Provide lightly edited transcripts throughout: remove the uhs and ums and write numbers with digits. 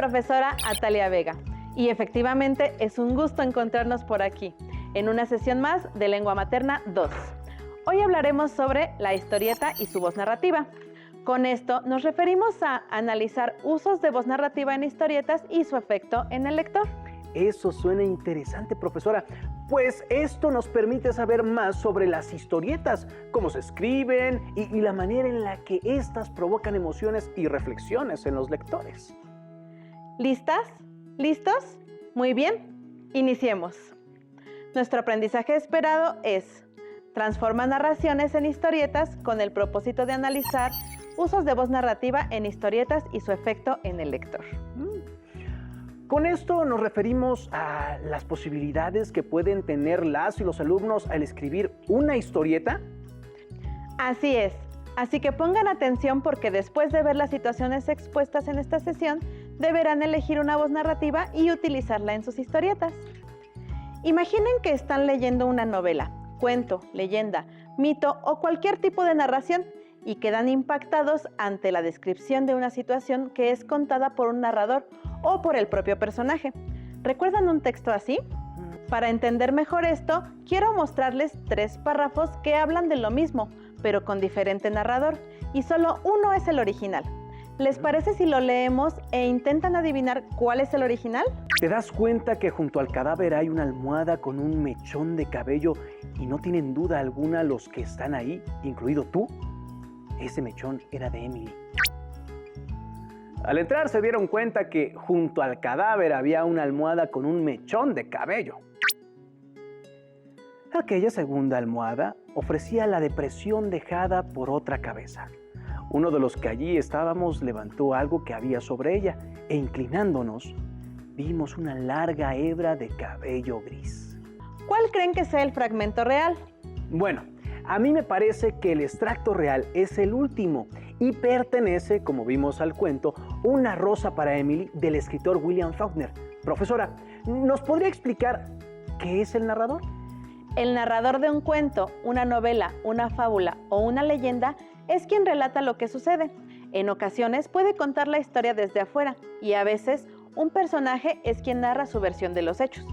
profesora Atalia Vega y efectivamente es un gusto encontrarnos por aquí en una sesión más de Lengua Materna 2. Hoy hablaremos sobre la historieta y su voz narrativa. Con esto nos referimos a analizar usos de voz narrativa en historietas y su efecto en el lector. Eso suena interesante, profesora, pues esto nos permite saber más sobre las historietas, cómo se escriben y la manera en la que éstas provocan emociones y reflexiones en los lectores. ¿Listas? ¿Listos? Muy bien, iniciemos. Nuestro aprendizaje esperado es transformar narraciones en historietas con el propósito de analizar usos de voz narrativa en historietas y su efecto en el lector. Con esto nos referimos a las posibilidades que pueden tener las y los alumnos al escribir una historieta. Así es, así que pongan atención porque después de ver las situaciones expuestas en esta sesión, deberán elegir una voz narrativa y utilizarla en sus historietas. Imaginen que están leyendo una novela, cuento, leyenda, mito o cualquier tipo de narración y quedan impactados ante la descripción de una situación que es contada por un narrador o por el propio personaje. ¿Recuerdan un texto así? Para entender mejor esto, quiero mostrarles 3 párrafos que hablan de lo mismo, pero con diferente narrador, y solo uno es el original. ¿Les parece si lo leemos e intentan adivinar cuál es el original? ¿Te das cuenta que junto al cadáver hay una almohada con un mechón de cabello y no tienen duda alguna los que están ahí, incluido tú? Ese mechón era de Emily. Al entrar se dieron cuenta que junto al cadáver había una almohada con un mechón de cabello. Aquella segunda almohada ofrecía la depresión dejada por otra cabeza. Uno de los que allí estábamos levantó algo que había sobre ella e inclinándonos, vimos una larga hebra de cabello gris. ¿Cuál creen que sea el fragmento real? Bueno, a mí me parece que el extracto real es el último y pertenece, como vimos al cuento, Una rosa para Emily del escritor William Faulkner. Profesora, ¿nos podría explicar qué es el narrador? El narrador de un cuento, una novela, una fábula o una leyenda es quien relata lo que sucede. En ocasiones puede contar la historia desde afuera y a veces un personaje es quien narra su versión de los hechos.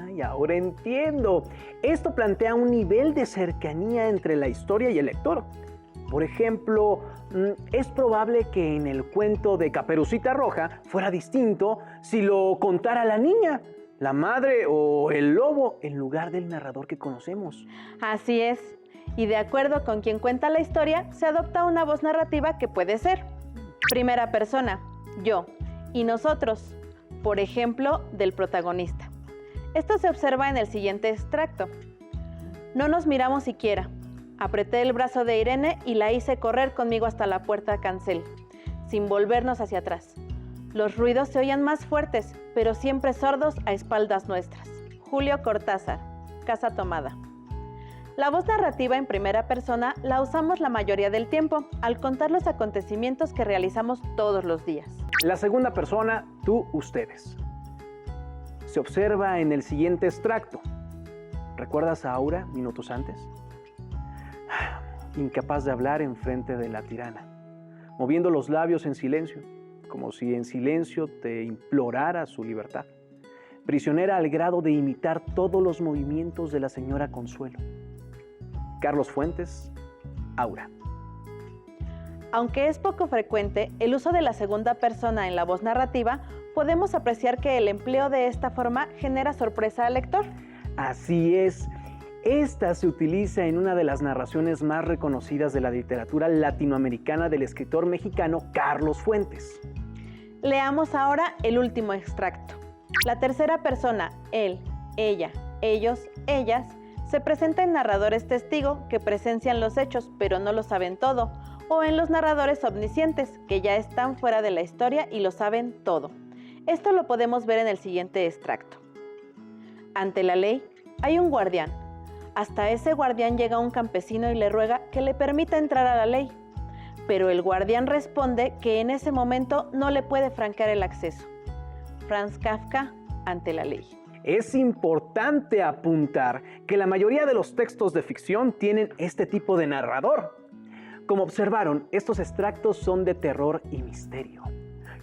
Ay, ahora entiendo. Esto plantea un nivel de cercanía entre la historia y el lector. Por ejemplo, es probable que en el cuento de Caperucita Roja fuera distinto si lo contara la niña, la madre o el lobo en lugar del narrador que conocemos. Así es. Y de acuerdo con quien cuenta la historia, se adopta una voz narrativa que puede ser primera persona, yo, y nosotros, por ejemplo, del protagonista. Esto se observa en el siguiente extracto. No nos miramos siquiera. Apreté el brazo de Irene y la hice correr conmigo hasta la puerta cancel, sin volvernos hacia atrás. Los ruidos se oían más fuertes, pero siempre sordos a espaldas nuestras. Julio Cortázar, Casa Tomada. La voz narrativa en primera persona la usamos la mayoría del tiempo al contar los acontecimientos que realizamos todos los días. La segunda persona, tú, ustedes. Se observa en el siguiente extracto. ¿Recuerdas a Aura minutos antes? Incapaz de hablar enfrente de la tirana, moviendo los labios en silencio, como si en silencio te implorara su libertad. Prisionera al grado de imitar todos los movimientos de la señora Consuelo. Carlos Fuentes, Aura. Aunque es poco frecuente el uso de la segunda persona en la voz narrativa, podemos apreciar que el empleo de esta forma genera sorpresa al lector. Así es. Esta se utiliza en una de las narraciones más reconocidas de la literatura latinoamericana del escritor mexicano Carlos Fuentes. Leamos ahora el último extracto. La tercera persona, él, ella, ellos, ellas, se presenta en narradores testigo que presencian los hechos pero no lo saben todo, o en los narradores omniscientes que ya están fuera de la historia y lo saben todo. Esto lo podemos ver en el siguiente extracto. Ante la ley hay un guardián. Hasta ese guardián llega un campesino y le ruega que le permita entrar a la ley. Pero el guardián responde que en ese momento no le puede franquear el acceso. Franz Kafka, Ante la ley. Es importante apuntar que la mayoría de los textos de ficción tienen este tipo de narrador. Como observaron, estos extractos son de terror y misterio.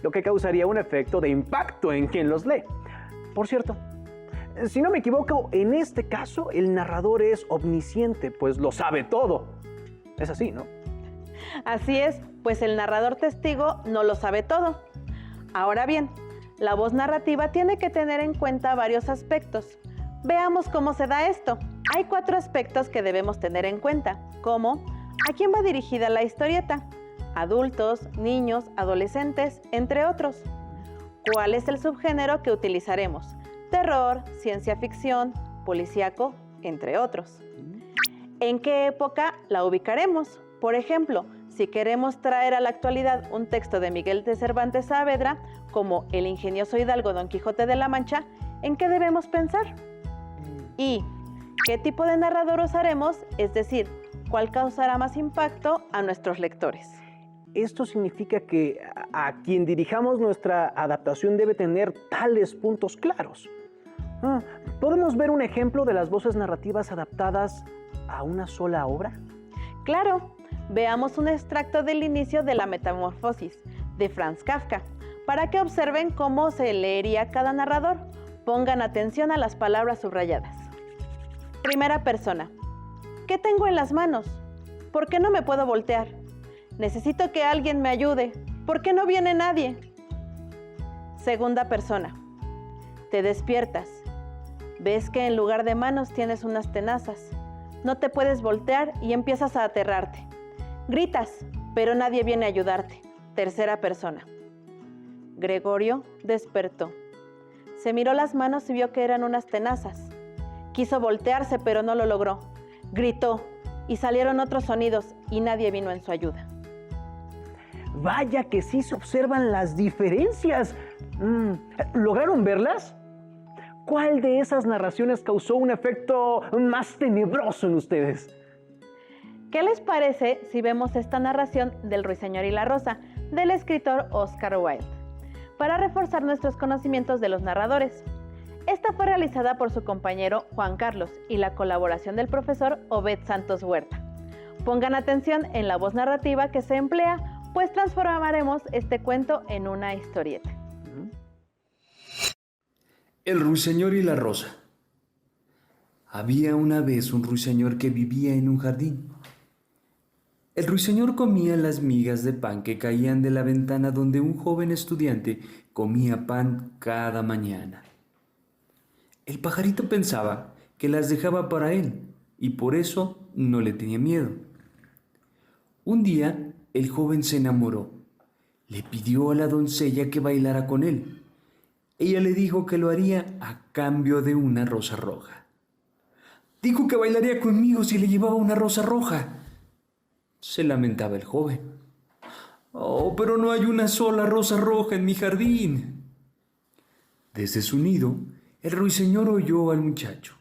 lo que causaría un efecto de impacto en quien los lee. Por cierto, si no me equivoco, en este caso el narrador es omnisciente, pues lo sabe todo. Es así, ¿no? Así es, pues el narrador testigo no lo sabe todo. Ahora bien, la voz narrativa tiene que tener en cuenta varios aspectos. Veamos cómo se da esto. Hay 4 aspectos que debemos tener en cuenta, como ¿a quién va dirigida la historieta? Adultos, niños, adolescentes, entre otros. ¿Cuál es el subgénero que utilizaremos? Terror, ciencia ficción, policíaco, entre otros. ¿En qué época la ubicaremos? Por ejemplo, si queremos traer a la actualidad un texto de Miguel de Cervantes Saavedra, como El ingenioso hidalgo Don Quijote de la Mancha, ¿en qué debemos pensar? ¿Y qué tipo de narrador usaremos? Es decir, ¿cuál causará más impacto a nuestros lectores? Esto significa que a quien dirijamos nuestra adaptación debe tener tales puntos claros. ¿Podemos ver un ejemplo de las voces narrativas adaptadas a una sola obra? Claro, veamos un extracto del inicio de La Metamorfosis, de Franz Kafka, para que observen cómo se leería cada narrador. Pongan atención a las palabras subrayadas. Primera persona. ¿Qué tengo en las manos? ¿Por qué no me puedo voltear? Necesito que alguien me ayude. ¿Por qué no viene nadie? Segunda persona. Te despiertas. Ves que en lugar de manos tienes unas tenazas. No te puedes voltear y empiezas a aterrarte. Gritas, pero nadie viene a ayudarte. Tercera persona. Gregorio despertó. Se miró las manos y vio que eran unas tenazas. Quiso voltearse, pero no lo logró. Gritó y salieron otros sonidos y nadie vino en su ayuda. Vaya que sí se observan las diferencias. ¿Lograron verlas? ¿Cuál de esas narraciones causó un efecto más tenebroso en ustedes? ¿Qué les parece si vemos esta narración del Ruiseñor y la Rosa, del escritor Oscar Wilde, para reforzar nuestros conocimientos de los narradores? Esta fue realizada por su compañero Juan Carlos y la colaboración del profesor Obed Santos Huerta. Pongan atención en la voz narrativa que se emplea, pues transformaremos este cuento en una historieta. El ruiseñor y la rosa. Había una vez un ruiseñor que vivía en un jardín. El ruiseñor comía las migas de pan que caían de la ventana donde un joven estudiante comía pan cada mañana. El pajarito pensaba que las dejaba para él y por eso no le tenía miedo. Un día el joven se enamoró. Le pidió a la doncella que bailara con él. Ella le dijo que lo haría a cambio de una rosa roja. Dijo que bailaría conmigo si le llevaba una rosa roja. Se lamentaba el joven. Oh, pero no hay una sola rosa roja en mi jardín. Desde su nido, el ruiseñor oyó al muchacho.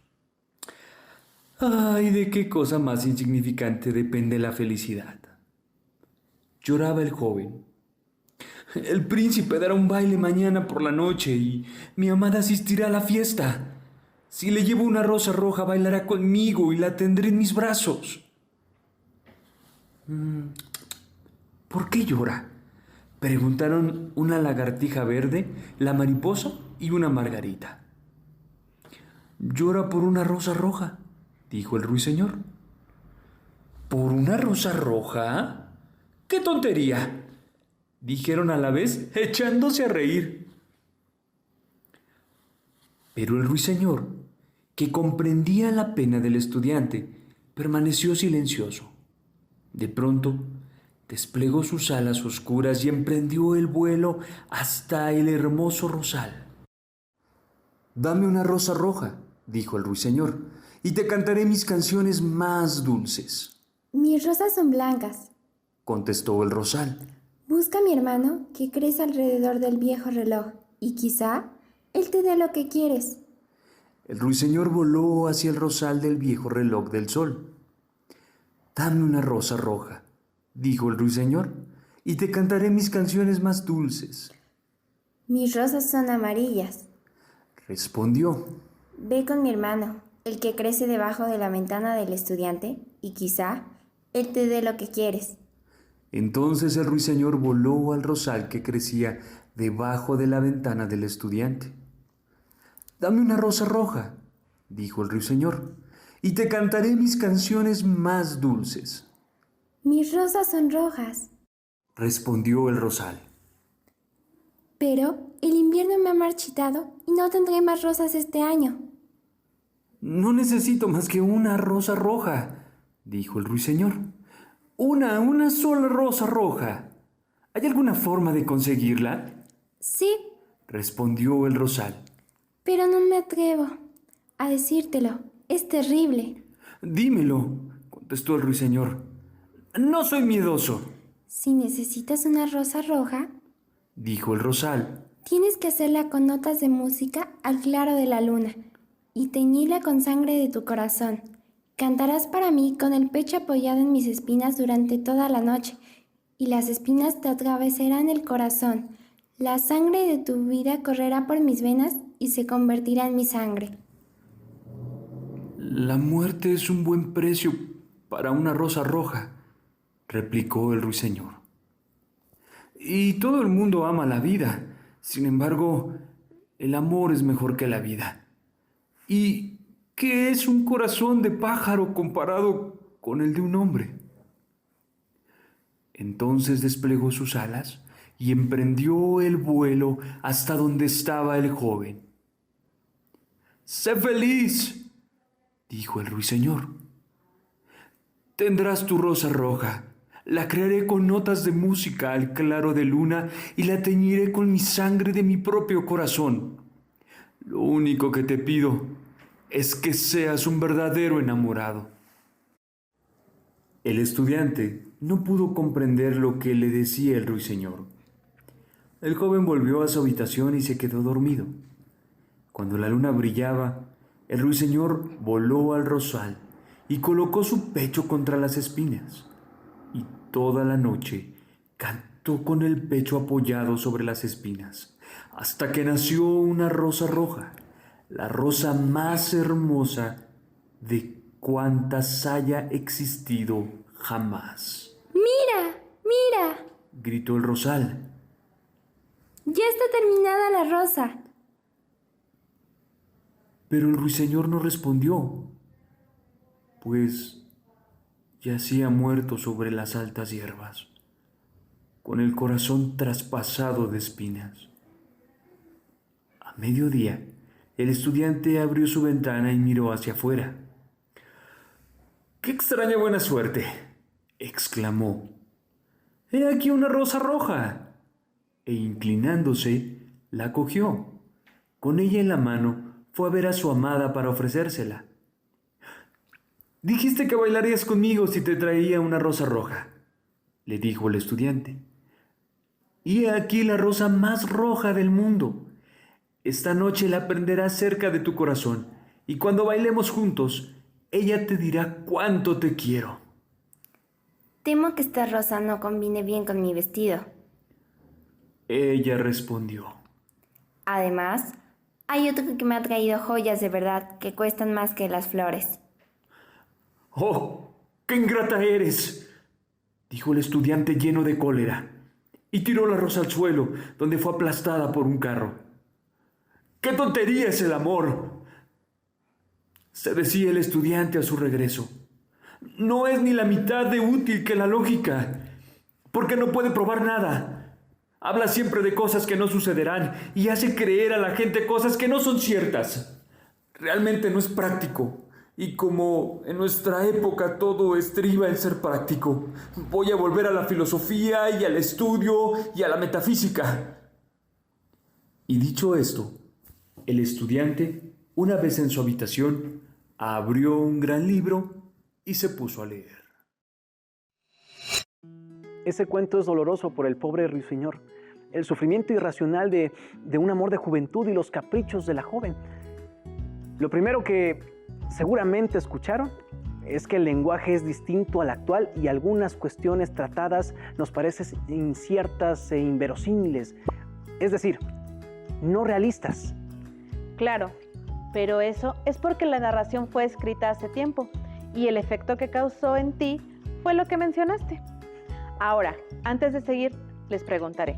Ay, de qué cosa más insignificante depende la felicidad. Lloraba el joven. El príncipe dará un baile mañana por la noche y mi amada asistirá a la fiesta. Si le llevo una rosa roja, bailará conmigo y la tendré en mis brazos. ¿Por qué llora? Preguntaron una lagartija verde, la mariposa y una margarita. Llora por una rosa roja, dijo el ruiseñor. ¿Por una rosa roja? ¡Qué tontería!, dijeron a la vez, echándose a reír. Pero el ruiseñor, que comprendía la pena del estudiante, permaneció silencioso. De pronto, desplegó sus alas oscuras y emprendió el vuelo hasta el hermoso rosal. Dame una rosa roja, dijo el ruiseñor, y te cantaré mis canciones más dulces. Mis rosas son blancas, contestó el rosal. Busca a mi hermano que crece alrededor del viejo reloj y quizá él te dé lo que quieres. El ruiseñor voló hacia el rosal del viejo reloj del sol. Dame una rosa roja, dijo el ruiseñor, y te cantaré mis canciones más dulces. Mis rosas son amarillas, respondió. Ve con mi hermano, el que crece debajo de la ventana del estudiante, y quizá él te dé lo que quieres. Entonces el ruiseñor voló al rosal que crecía debajo de la ventana del estudiante. «Dame una rosa roja», dijo el ruiseñor, «y te cantaré mis canciones más dulces». Mis rosas son rojas. Respondió el rosal. Pero el invierno me ha marchitado y no tendré más rosas este año. «No necesito más que una rosa roja», dijo el ruiseñor. Una sola rosa roja. ¿Hay alguna forma de conseguirla?» Sí, respondió el rosal. pero no me atrevo a decírtelo. Es terrible. «Dímelo», contestó el ruiseñor. «No soy miedoso», Si necesitas una rosa roja, dijo el rosal. tienes que hacerla con notas de música al claro de la luna y teñirla con sangre de tu corazón. Cantarás para mí con el pecho apoyado en mis espinas durante toda la noche, y las espinas te atravesarán el corazón. La sangre de tu vida correrá por mis venas y se convertirá en mi sangre. «La muerte es un buen precio para una rosa roja», replicó el ruiseñor. «Y todo el mundo ama la vida. Sin embargo, el amor es mejor que la vida. ¿Y qué es un corazón de pájaro comparado con el de un hombre?» Entonces desplegó sus alas y emprendió el vuelo hasta donde estaba el joven. «Sé feliz», dijo el ruiseñor. «Tendrás tu rosa roja. La crearé con notas de música al claro de luna y la teñiré con mi sangre de mi propio corazón. Lo único que te pido es que seas un verdadero enamorado». El estudiante no pudo comprender lo que le decía el ruiseñor. El joven volvió a su habitación y se quedó dormido. Cuando la luna brillaba, el ruiseñor voló al rosal y colocó su pecho contra las espinas. Y toda la noche cantó con el pecho apoyado sobre las espinas, hasta que nació una rosa roja, la rosa más hermosa de cuantas haya existido jamás. ¡Mira! ¡Mira! Gritó el rosal. ¡Ya está terminada la rosa! Pero el ruiseñor no respondió, pues yacía muerto sobre las altas hierbas, con el corazón traspasado de espinas. A mediodía, el estudiante abrió su ventana y miró hacia afuera. «¡Qué extraña buena suerte!», exclamó. «He aquí una rosa roja». E inclinándose, la cogió. Con ella en la mano, fue a ver a su amada para ofrecérsela. «Dijiste que bailarías conmigo si te traía una rosa roja», le dijo el estudiante. «Y he aquí la rosa más roja del mundo. Esta noche la prenderás cerca de tu corazón, y cuando bailemos juntos, ella te dirá cuánto te quiero». Temo que esta rosa no combine bien con mi vestido. Ella respondió. Además, hay otro que me ha traído joyas de verdad que cuestan más que las flores. «¡Oh, qué ingrata eres!», dijo el estudiante lleno de cólera, y tiró la rosa al suelo, donde fue aplastada por un carro. «¡Qué tontería es el amor!», se decía el estudiante a su regreso. «No es ni la mitad de útil que la lógica, porque no puede probar nada. Habla siempre de cosas que no sucederán y hace creer a la gente cosas que no son ciertas. Realmente no es práctico. Y como en nuestra época todo estriba en ser práctico, voy a volver a la filosofía y al estudio y a la metafísica». Y dicho esto, el estudiante, una vez en su habitación, abrió un gran libro y se puso a leer. Ese cuento es doloroso por el pobre ruiseñor, el sufrimiento irracional de un amor de juventud y los caprichos de la joven. Lo primero que seguramente escucharon es que el lenguaje es distinto al actual y algunas cuestiones tratadas nos parecen inciertas e inverosímiles, es decir, no realistas. Claro, pero eso es porque la narración fue escrita hace tiempo y el efecto que causó en ti fue lo que mencionaste. Ahora, antes de seguir, les preguntaré,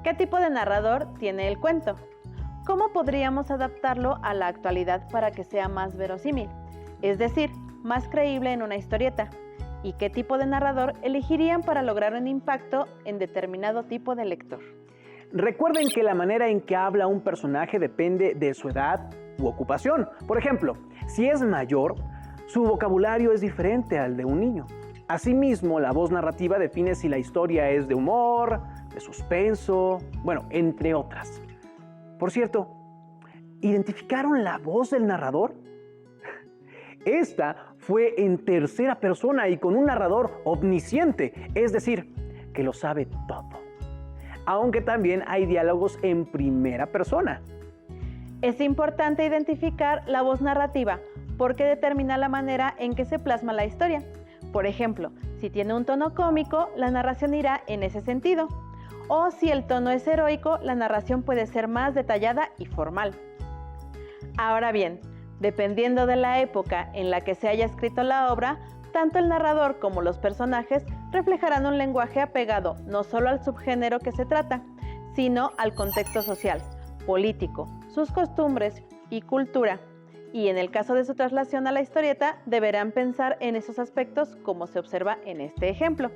¿Qué tipo de narrador tiene el cuento? ¿Cómo podríamos adaptarlo a la actualidad para que sea más verosímil? Es decir, más creíble en una historieta. ¿Y qué tipo de narrador elegirían para lograr un impacto en determinado tipo de lector? Recuerden que la manera en que habla un personaje depende de su edad u ocupación. Por ejemplo, si es mayor, su vocabulario es diferente al de un niño. Asimismo, la voz narrativa define si la historia es de humor, de suspenso, bueno, entre otras. Por cierto, ¿identificaron la voz del narrador? Esta fue en tercera persona y con un narrador omnisciente, es decir, que lo sabe todo. Aunque también hay diálogos en primera persona. Es importante identificar la voz narrativa porque determina la manera en que se plasma la historia. Por ejemplo, si tiene un tono cómico, la narración irá en ese sentido. O si el tono es heroico, la narración puede ser más detallada y formal. Ahora bien, dependiendo de la época en la que se haya escrito la obra, tanto el narrador como los personajes reflejarán un lenguaje apegado no solo al subgénero que se trata, sino al contexto social, político, sus costumbres y cultura. Y en el caso de su traslación a la historieta, deberán pensar en esos aspectos como se observa en este ejemplo.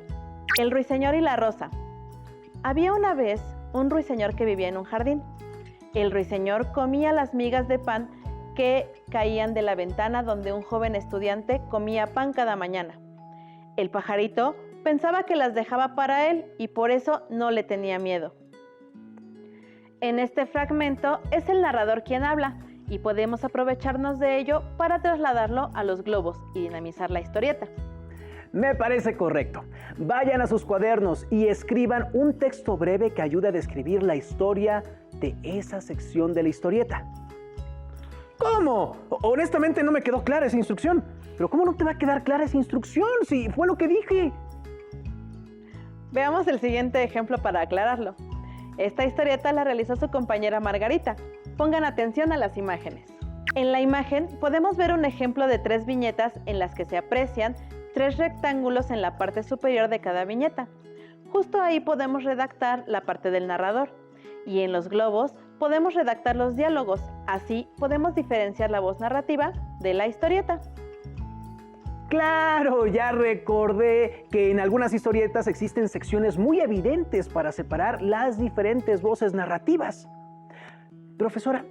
El ruiseñor y la rosa. Había una vez un ruiseñor que vivía en un jardín. El ruiseñor comía las migas de pan que caían de la ventana donde un joven estudiante comía pan cada mañana. El pajarito pensaba que las dejaba para él y por eso no le tenía miedo. En este fragmento es el narrador quien habla y podemos aprovecharnos de ello para trasladarlo a los globos y dinamizar la historieta. Me parece correcto. Vayan a sus cuadernos y escriban un texto breve que ayude a describir la historia de esa sección de la historieta. ¿Cómo? Honestamente no me quedó clara esa instrucción. Pero ¿cómo no te va a quedar clara esa instrucción si fue lo que dije? Veamos el siguiente ejemplo para aclararlo. Esta historieta la realizó su compañera Margarita. Pongan atención a las imágenes. En la imagen podemos ver un ejemplo de 3 viñetas en las que se aprecian 3 rectángulos en la parte superior de cada viñeta. Justo ahí podemos redactar la parte del narrador. Y en los globos podemos redactar los diálogos. Así podemos diferenciar la voz narrativa de la historieta. Claro, ya recordé que en algunas historietas existen secciones muy evidentes para separar las diferentes voces narrativas. Profesora,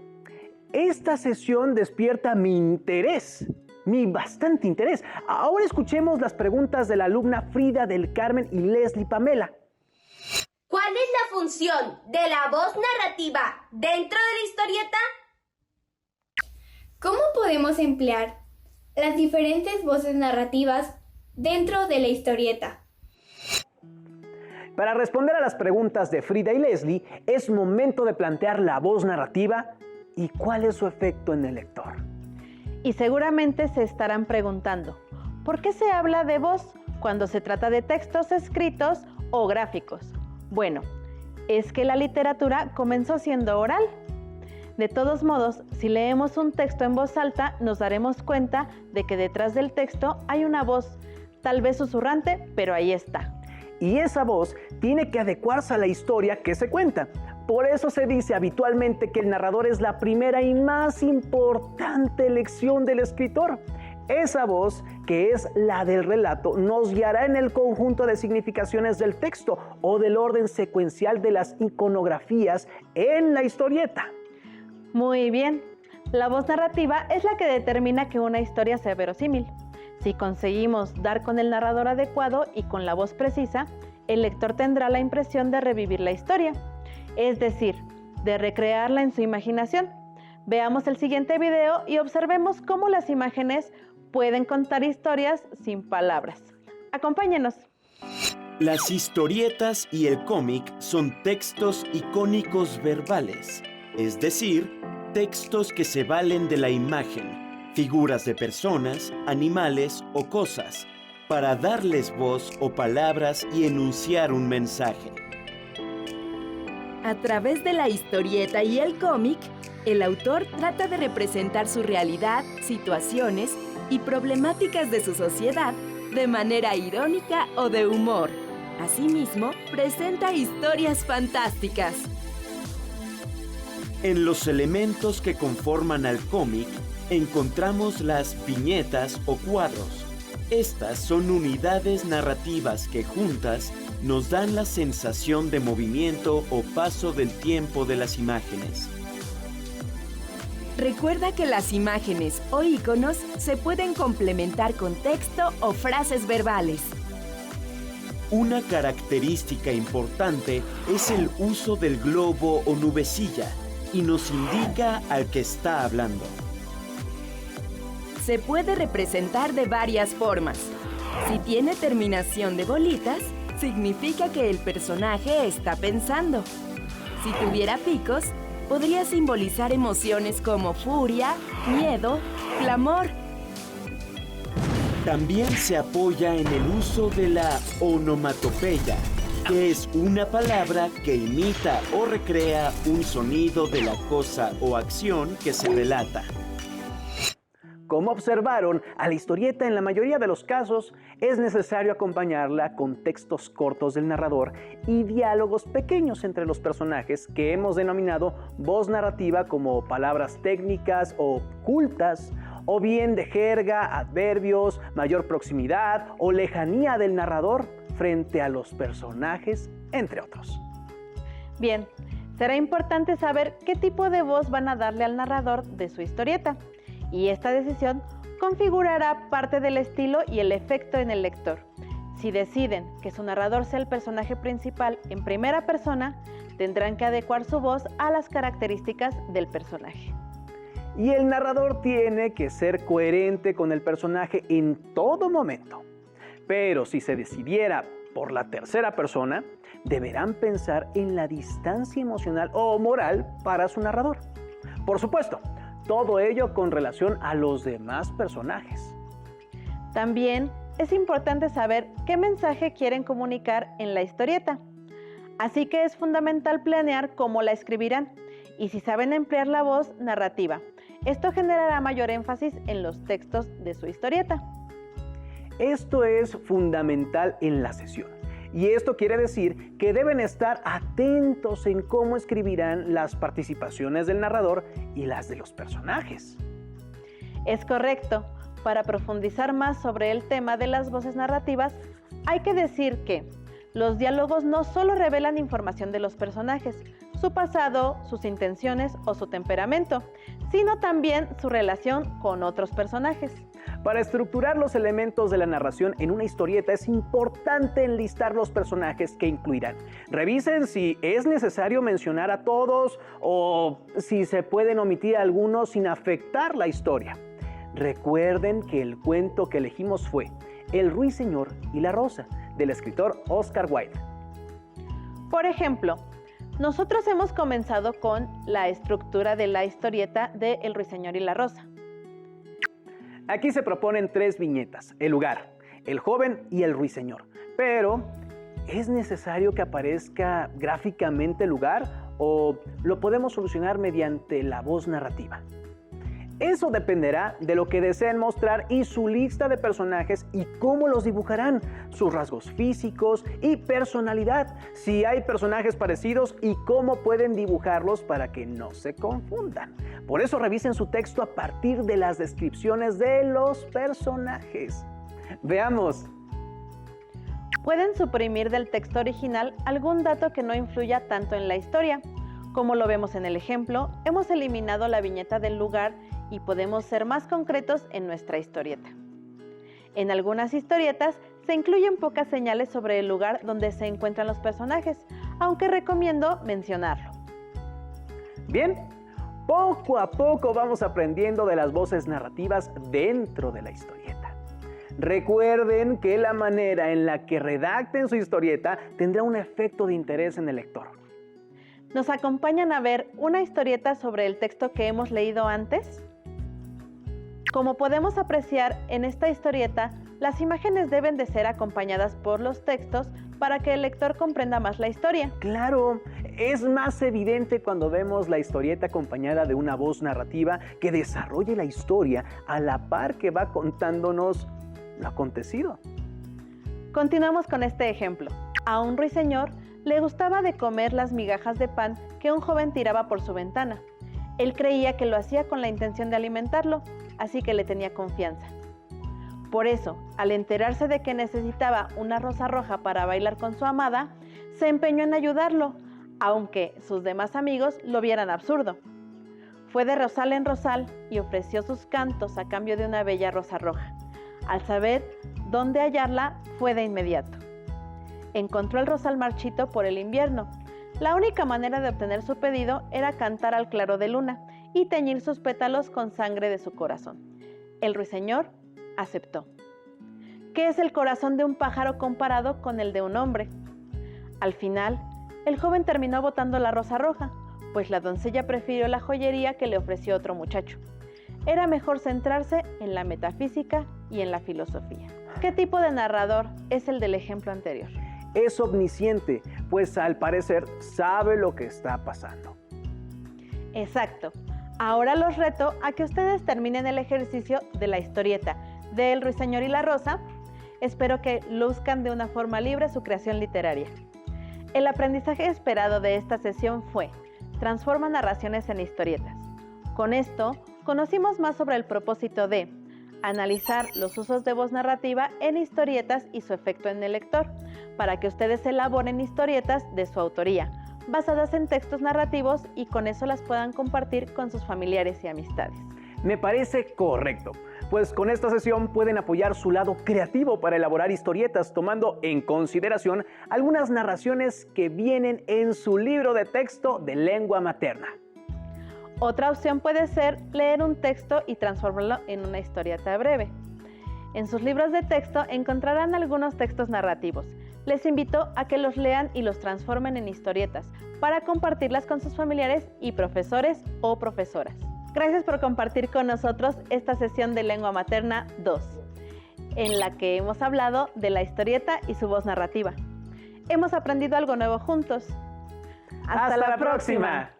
esta sesión despierta mi interés, mi bastante interés. Ahora escuchemos las preguntas de la alumna Frida del Carmen y Leslie Pamela. ¿Cuál es la función de la voz narrativa dentro de la historieta? ¿Cómo podemos emplear las diferentes voces narrativas dentro de la historieta? Para responder a las preguntas de Frida y Leslie, es momento de plantear la voz narrativa y cuál es su efecto en el lector. Y seguramente se estarán preguntando, ¿por qué se habla de voz cuando se trata de textos escritos o gráficos? Bueno, es que la literatura comenzó siendo oral. De todos modos, si leemos un texto en voz alta, nos daremos cuenta de que detrás del texto hay una voz, tal vez susurrante, pero ahí está. Y esa voz tiene que adecuarse a la historia que se cuenta. Por eso se dice habitualmente que el narrador es la primera y más importante elección del escritor. Esa voz, que es la del relato, nos guiará en el conjunto de significaciones del texto o del orden secuencial de las iconografías en la historieta. Muy bien, la voz narrativa es la que determina que una historia sea verosímil. Si conseguimos dar con el narrador adecuado y con la voz precisa, el lector tendrá la impresión de revivir la historia, es decir, de recrearla en su imaginación. Veamos el siguiente video y observemos cómo las imágenes pueden contar historias sin palabras. Acompáñenos. Las historietas y el cómic son textos icónicos verbales, es decir, textos que se valen de la imagen, figuras de personas, animales o cosas, para darles voz o palabras y enunciar un mensaje. A través de la historieta y el cómic, el autor trata de representar su realidad, situaciones y problemáticas de su sociedad de manera irónica o de humor, Asimismo, presenta historias fantásticas. En los elementos que conforman al cómic, encontramos las viñetas o cuadros. Estas son unidades narrativas que juntas nos dan la sensación de movimiento o paso del tiempo de las imágenes. Recuerda que las imágenes o iconos se pueden complementar con texto o frases verbales. Una característica importante es el uso del globo o nubecilla y nos indica al que está hablando. Se puede representar de varias formas. Si tiene terminación de bolitas, significa que el personaje está pensando. Si tuviera picos, podría simbolizar emociones como furia, miedo, clamor. También se apoya en el uso de la onomatopeya, que es una palabra que imita o recrea un sonido de la cosa o acción que se relata. Como observaron, a la historieta en la mayoría de los casos es necesario acompañarla con textos cortos del narrador y diálogos pequeños entre los personajes que hemos denominado voz narrativa como palabras técnicas o cultas, o bien de jerga, adverbios, mayor proximidad o lejanía del narrador frente a los personajes, entre otros. Bien, será importante saber qué tipo de voz van a darle al narrador de su historieta. Y esta decisión configurará parte del estilo y el efecto en el lector. Si deciden que su narrador sea el personaje principal en primera persona, tendrán que adecuar su voz a las características del personaje. Y el narrador tiene que ser coherente con el personaje en todo momento. Pero si se decidiera por la tercera persona, deberán pensar en la distancia emocional o moral para su narrador. Por supuesto, todo ello con relación a los demás personajes. También es importante saber qué mensaje quieren comunicar en la historieta. Así que es fundamental planear cómo la escribirán y si saben emplear la voz narrativa. Esto generará mayor énfasis en los textos de su historieta. Esto es fundamental en la sesión. Y esto quiere decir que deben estar atentos en cómo escribirán las participaciones del narrador y las de los personajes. Es correcto. Para profundizar más sobre el tema de las voces narrativas, hay que decir que los diálogos no solo revelan información de los personajes, su pasado, sus intenciones o su temperamento, sino también su relación con otros personajes. Para estructurar los elementos de la narración en una historieta es importante enlistar los personajes que incluirán. Revisen si es necesario mencionar a todos o si se pueden omitir algunos sin afectar la historia. Recuerden que el cuento que elegimos fue El Ruiseñor y la Rosa, del escritor Oscar Wilde. Por ejemplo, nosotros hemos comenzado con la estructura de la historieta de El Ruiseñor y la Rosa. Aquí se proponen 3 viñetas: el lugar, el joven y el ruiseñor. Pero, ¿es necesario que aparezca gráficamente el lugar o lo podemos solucionar mediante la voz narrativa? Eso dependerá de lo que deseen mostrar y su lista de personajes y cómo los dibujarán, sus rasgos físicos y personalidad, si hay personajes parecidos y cómo pueden dibujarlos para que no se confundan. Por eso revisen su texto a partir de las descripciones de los personajes. Veamos. Pueden suprimir del texto original algún dato que no influya tanto en la historia. Como lo vemos en el ejemplo, hemos eliminado la viñeta del lugar y podemos ser más concretos en nuestra historieta. En algunas historietas se incluyen pocas señales sobre el lugar donde se encuentran los personajes, aunque recomiendo mencionarlo. Bien, poco a poco vamos aprendiendo de las voces narrativas dentro de la historieta. Recuerden que la manera en la que redacten su historieta tendrá un efecto de interés en el lector. ¿Nos acompañan a ver una historieta sobre el texto que hemos leído antes? Como podemos apreciar en esta historieta, las imágenes deben de ser acompañadas por los textos para que el lector comprenda más la historia. Claro, es más evidente cuando vemos la historieta acompañada de una voz narrativa que desarrolle la historia a la par que va contándonos lo acontecido. Continuamos con este ejemplo. A un ruiseñor le gustaba de comer las migajas de pan que un joven tiraba por su ventana. Él creía que lo hacía con la intención de alimentarlo, así que le tenía confianza. Por eso, al enterarse de que necesitaba una rosa roja para bailar con su amada, se empeñó en ayudarlo, aunque sus demás amigos lo vieran absurdo. Fue de rosal en rosal y ofreció sus cantos a cambio de una bella rosa roja. Al saber dónde hallarla, fue de inmediato. Encontró el rosal marchito por el invierno. La única manera de obtener su pedido era cantar al claro de luna y teñir sus pétalos con sangre de su corazón. El ruiseñor aceptó. ¿Qué es el corazón de un pájaro comparado con el de un hombre? Al final, el joven terminó botando la rosa roja, pues la doncella prefirió la joyería que le ofreció otro muchacho. Era mejor centrarse en la metafísica y en la filosofía. ¿Qué tipo de narrador es el del ejemplo anterior? Es omnisciente, pues al parecer sabe lo que está pasando. Exacto. Ahora los reto a que ustedes terminen el ejercicio de la historieta de El ruiseñor y la rosa. Espero que luzcan de una forma libre su creación literaria. El aprendizaje esperado de esta sesión fue: transforma narraciones en historietas. Con esto, conocimos más sobre el propósito de analizar los usos de voz narrativa en historietas y su efecto en el lector, para que ustedes elaboren historietas de su autoría, basadas en textos narrativos y con eso las puedan compartir con sus familiares y amistades. Me parece correcto, pues con esta sesión pueden apoyar su lado creativo para elaborar historietas, tomando en consideración algunas narraciones que vienen en su libro de texto de lengua materna. Otra opción puede ser leer un texto y transformarlo en una historieta breve. En sus libros de texto encontrarán algunos textos narrativos. Les invito a que los lean y los transformen en historietas para compartirlas con sus familiares y profesores o profesoras. Gracias por compartir con nosotros esta sesión de Lengua Materna 2, en la que hemos hablado de la historieta y su voz narrativa. Hemos aprendido algo nuevo juntos. ¡Hasta la próxima!